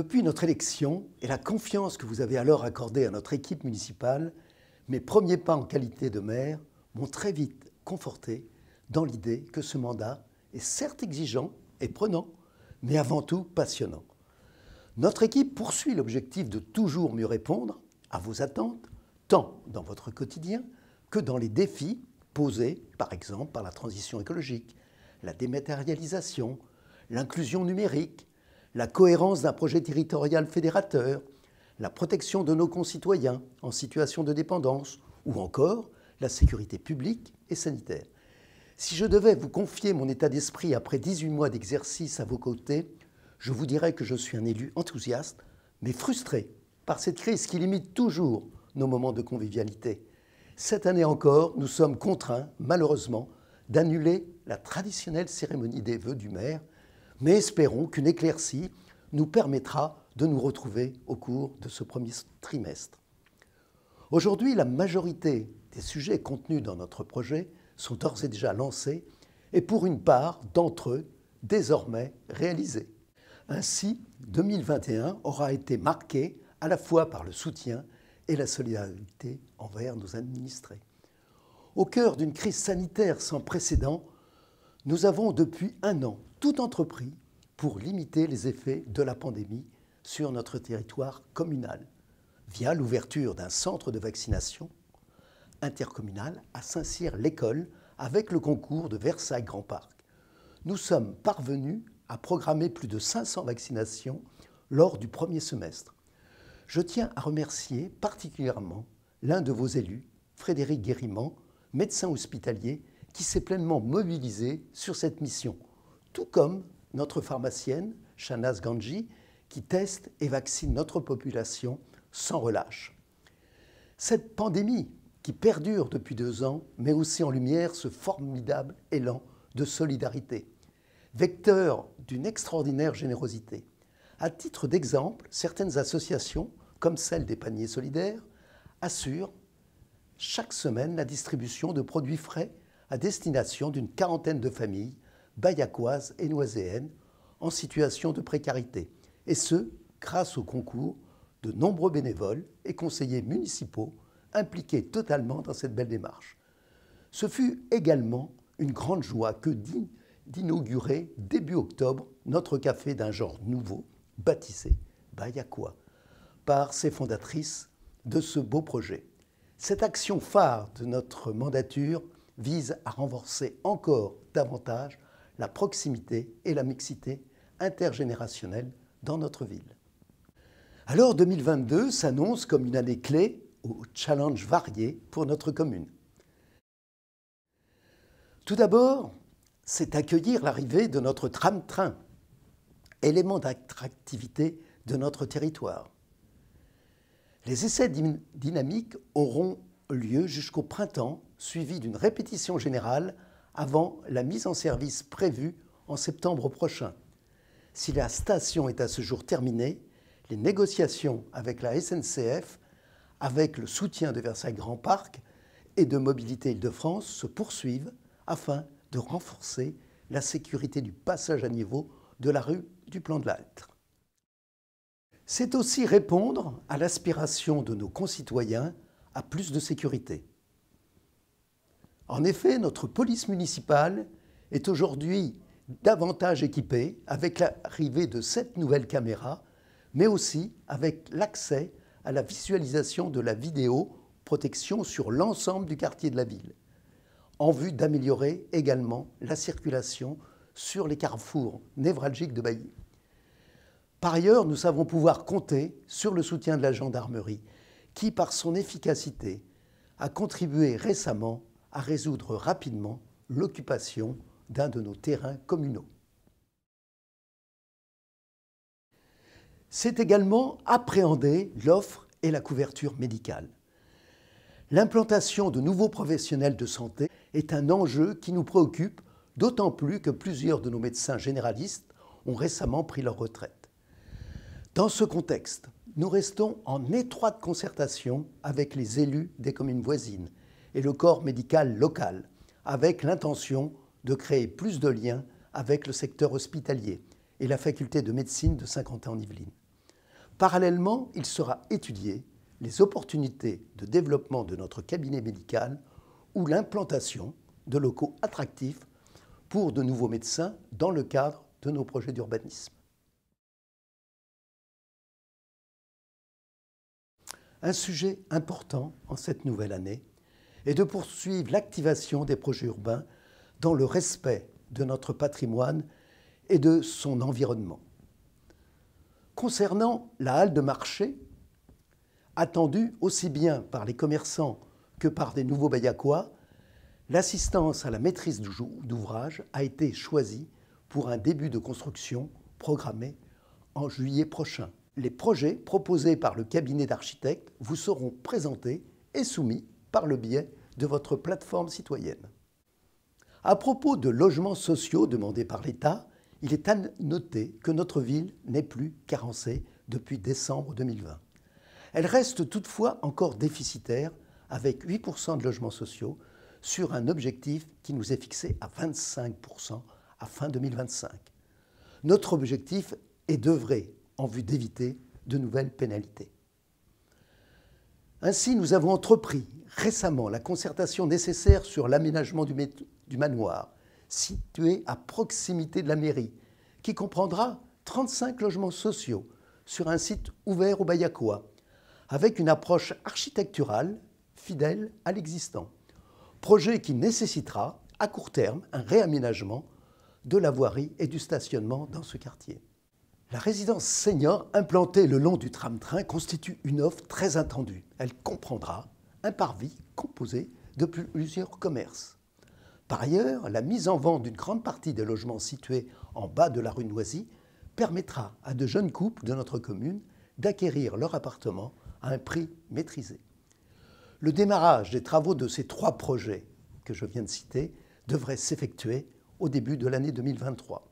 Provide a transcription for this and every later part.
Depuis notre élection et la confiance que vous avez alors accordée à notre équipe municipale, mes premiers pas en qualité de maire m'ont très vite conforté dans l'idée que ce mandat est certes exigeant et prenant, mais avant tout passionnant. Notre équipe poursuit l'objectif de toujours mieux répondre à vos attentes, tant dans votre quotidien que dans les défis posés, par exemple, par la transition écologique, la dématérialisation, l'inclusion numérique, la cohérence d'un projet territorial fédérateur, la protection de nos concitoyens en situation de dépendance ou encore la sécurité publique et sanitaire. Si je devais vous confier mon état d'esprit après 18 mois d'exercice à vos côtés, je vous dirais que je suis un élu enthousiaste, mais frustré par cette crise qui limite toujours nos moments de convivialité. Cette année encore, nous sommes contraints, malheureusement, d'annuler la traditionnelle cérémonie des vœux du maire, mais espérons qu'une éclaircie nous permettra de nous retrouver au cours de ce premier trimestre. Aujourd'hui, la majorité des sujets contenus dans notre projet sont d'ores et déjà lancés et pour une part d'entre eux désormais réalisés. Ainsi, 2021 aura été marqué à la fois par le soutien et la solidarité envers nos administrés. Au cœur d'une crise sanitaire sans précédent, nous avons depuis un an tout entrepris pour limiter les effets de la pandémie sur notre territoire communal, via l'ouverture d'un centre de vaccination intercommunal à Saint-Cyr-l'École avec le concours de Versailles Grand Parc. Nous sommes parvenus à programmer plus de 500 vaccinations lors du premier semestre. Je tiens à remercier particulièrement l'un de vos élus, Frédéric Guérimant, médecin hospitalier, qui s'est pleinement mobilisé sur cette mission, tout comme notre pharmacienne, Shahnaz Ganji, qui teste et vaccine notre population sans relâche. Cette pandémie qui perdure depuis 2 ans met aussi en lumière ce formidable élan de solidarité, vecteur d'une extraordinaire générosité. À titre d'exemple, certaines associations, comme celle des paniers solidaires, assurent chaque semaine la distribution de produits frais à destination d'une quarantaine de familles bayacoises et noiséennes en situation de précarité, et ce, grâce au concours de nombreux bénévoles et conseillers municipaux impliqués totalement dans cette belle démarche. Ce fut également une grande joie que d'inaugurer début octobre notre café d'un genre nouveau, baptisé Bayakois, par ses fondatrices de ce beau projet. Cette action phare de notre mandature vise à renforcer encore davantage la proximité et la mixité intergénérationnelle dans notre ville. Alors 2022 s'annonce comme une année clé aux challenges variés pour notre commune. Tout d'abord, c'est accueillir l'arrivée de notre tram-train, élément d'attractivité de notre territoire. Les essais dynamiques auront lieu jusqu'au printemps, suivis d'une répétition générale avant la mise en service prévue en septembre prochain. Si la station est à ce jour terminée, les négociations avec la SNCF, avec le soutien de Versailles Grand Parc et de Mobilité Île-de-France, se poursuivent afin de renforcer la sécurité du passage à niveau de la rue du Plan de l'Altre. C'est aussi répondre à l'aspiration de nos concitoyens à plus de sécurité. En effet, notre police municipale est aujourd'hui davantage équipée avec l'arrivée de 7 nouvelles caméras, mais aussi avec l'accès à la visualisation de la vidéoprotection sur l'ensemble du quartier de la ville, en vue d'améliorer également la circulation sur les carrefours névralgiques de Bailly. Par ailleurs, nous savons pouvoir compter sur le soutien de la gendarmerie, qui, par son efficacité, a contribué récemment à résoudre rapidement l'occupation d'un de nos terrains communaux. C'est également appréhender l'offre et la couverture médicale. L'implantation de nouveaux professionnels de santé est un enjeu qui nous préoccupe, d'autant plus que plusieurs de nos médecins généralistes ont récemment pris leur retraite. Dans ce contexte, nous restons en étroite concertation avec les élus des communes voisines et le corps médical local, avec l'intention de créer plus de liens avec le secteur hospitalier et la faculté de médecine de Saint-Quentin-en-Yvelines. Parallèlement, il sera étudié les opportunités de développement de notre cabinet médical ou l'implantation de locaux attractifs pour de nouveaux médecins dans le cadre de nos projets d'urbanisme. Un sujet important en cette nouvelle année est de poursuivre l'activation des projets urbains dans le respect de notre patrimoine et de son environnement. Concernant la halle de marché, attendue aussi bien par les commerçants que par des nouveaux Bayacois, l'assistance à la maîtrise d'ouvrage a été choisie pour un début de construction programmé en juillet prochain. Les projets proposés par le cabinet d'architectes vous seront présentés et soumis par le biais de votre plateforme citoyenne. À propos de logements sociaux demandés par l'État, il est à noter que notre ville n'est plus carencée depuis décembre 2020. Elle reste toutefois encore déficitaire avec 8% de logements sociaux sur un objectif qui nous est fixé à 25% à fin 2025. Notre objectif est d'œuvrer en vue d'éviter de nouvelles pénalités. Ainsi, nous avons entrepris récemment la concertation nécessaire sur l'aménagement du manoir, situé à proximité de la mairie, qui comprendra 35 logements sociaux sur un site ouvert aux Bayacois, avec une approche architecturale fidèle à l'existant. Projet qui nécessitera, à court terme, un réaménagement de la voirie et du stationnement dans ce quartier. La résidence senior implantée le long du tram-train constitue une offre très attendue. Elle comprendra un parvis composé de plusieurs commerces. Par ailleurs, la mise en vente d'une grande partie des logements situés en bas de la rue Noisy permettra à de jeunes couples de notre commune d'acquérir leur appartement à un prix maîtrisé. Le démarrage des travaux de ces 3 projets que je viens de citer devrait s'effectuer au début de l'année 2023.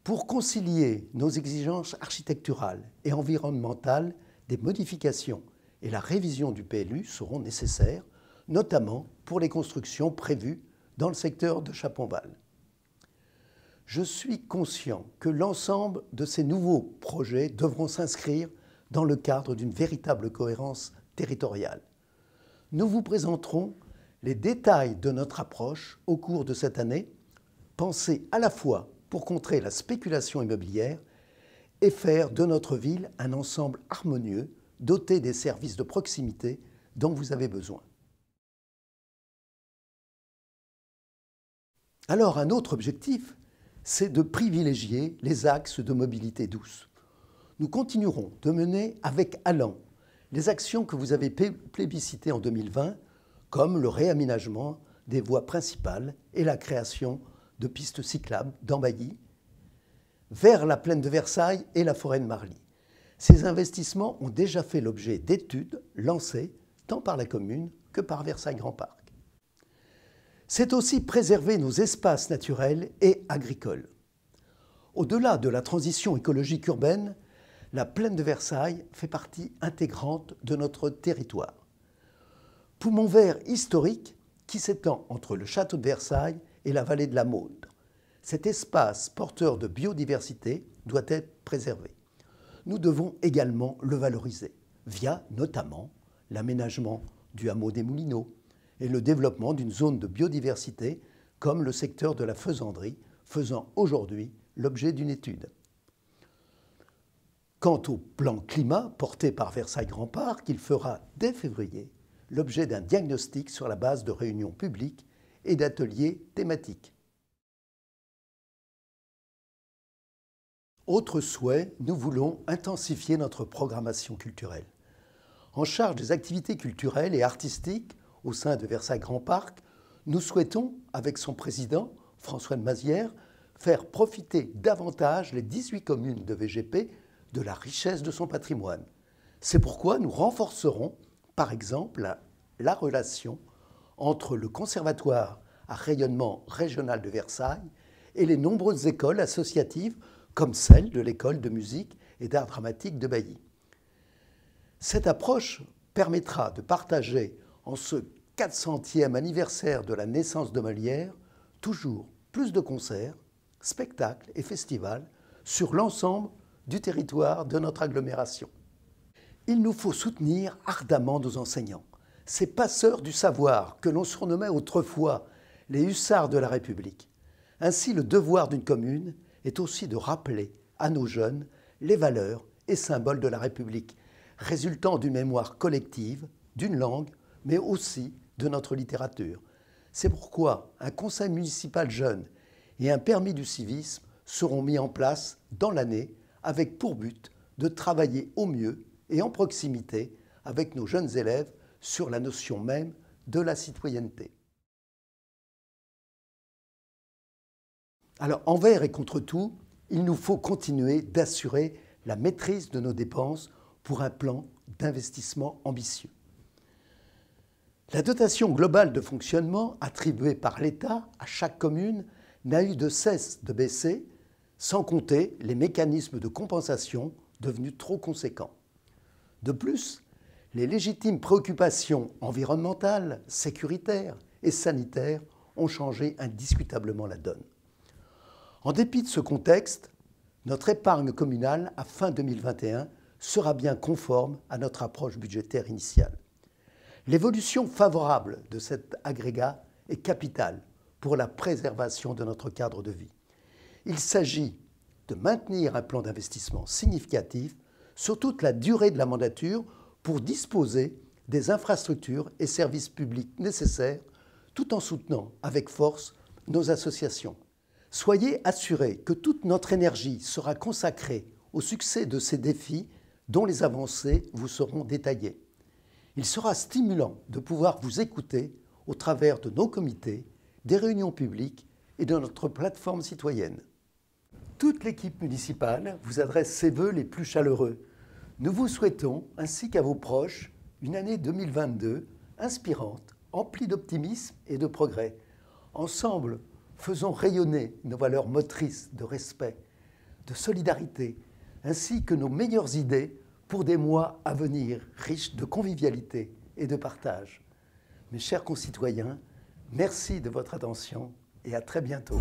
Pour concilier nos exigences architecturales et environnementales, des modifications et la révision du PLU seront nécessaires, notamment pour les constructions prévues dans le secteur de Chaponval. Je suis conscient que l'ensemble de ces nouveaux projets devront s'inscrire dans le cadre d'une véritable cohérence territoriale. Nous vous présenterons les détails de notre approche au cours de cette année, pensée à la fois pour contrer la spéculation immobilière et faire de notre ville un ensemble harmonieux, doté des services de proximité dont vous avez besoin. Alors, un autre objectif, c'est de privilégier les axes de mobilité douce. Nous continuerons de mener avec allant les actions que vous avez plébiscitées en 2020, comme le réaménagement des voies principales et la création de pistes cyclables dans Bailly, vers la plaine de Versailles et la forêt de Marly. Ces investissements ont déjà fait l'objet d'études lancées tant par la commune que par Versailles Grand Parc. C'est aussi préserver nos espaces naturels et agricoles. Au-delà de la transition écologique urbaine, la plaine de Versailles fait partie intégrante de notre territoire. Poumon vert historique qui s'étend entre le château de Versailles et la vallée de la Maude. Cet espace porteur de biodiversité doit être préservé. Nous devons également le valoriser, via notamment l'aménagement du hameau des Moulineaux et le développement d'une zone de biodiversité comme le secteur de la faisanderie, faisant aujourd'hui l'objet d'une étude. Quant au plan climat porté par Versailles Grand Parc, il fera dès février l'objet d'un diagnostic sur la base de réunions publiques et d'ateliers thématiques. Autre souhait, nous voulons intensifier notre programmation culturelle. En charge des activités culturelles et artistiques au sein de Versailles Grand Parc, nous souhaitons, avec son président, François de Mazières, faire profiter davantage les 18 communes de VGP de la richesse de son patrimoine. C'est pourquoi nous renforcerons, par exemple, la relation entre le conservatoire à rayonnement régional de Versailles et les nombreuses écoles associatives comme celle de l'école de musique et d'art dramatique de Bailly. Cette approche permettra de partager en ce 400e anniversaire de la naissance de Molière toujours plus de concerts, spectacles et festivals sur l'ensemble du territoire de notre agglomération. Il nous faut soutenir ardemment nos enseignants, ces passeurs du savoir que l'on surnommait autrefois les hussards de la République. Ainsi, le devoir d'une commune est aussi de rappeler à nos jeunes les valeurs et symboles de la République, résultant d'une mémoire collective, d'une langue, mais aussi de notre littérature. C'est pourquoi un conseil municipal jeune et un permis du civisme seront mis en place dans l'année avec pour but de travailler au mieux et en proximité avec nos jeunes élèves sur la notion même de la citoyenneté. Alors, envers et contre tout, il nous faut continuer d'assurer la maîtrise de nos dépenses pour un plan d'investissement ambitieux. La dotation globale de fonctionnement attribuée par l'État à chaque commune n'a eu de cesse de baisser, sans compter les mécanismes de compensation devenus trop conséquents. De plus, les légitimes préoccupations environnementales, sécuritaires et sanitaires ont changé indiscutablement la donne. En dépit de ce contexte, notre épargne communale à fin 2021 sera bien conforme à notre approche budgétaire initiale. L'évolution favorable de cet agrégat est capitale pour la préservation de notre cadre de vie. Il s'agit de maintenir un plan d'investissement significatif sur toute la durée de la mandature pour disposer des infrastructures et services publics nécessaires tout en soutenant avec force nos associations. Soyez assurés que toute notre énergie sera consacrée au succès de ces défis dont les avancées vous seront détaillées. Il sera stimulant de pouvoir vous écouter au travers de nos comités, des réunions publiques et de notre plateforme citoyenne. Toute l'équipe municipale vous adresse ses vœux les plus chaleureux. Nous vous souhaitons, ainsi qu'à vos proches, une année 2022 inspirante, emplie d'optimisme et de progrès. Ensemble, faisons rayonner nos valeurs motrices de respect, de solidarité, ainsi que nos meilleures idées pour des mois à venir riches de convivialité et de partage. Mes chers concitoyens, merci de votre attention et à très bientôt.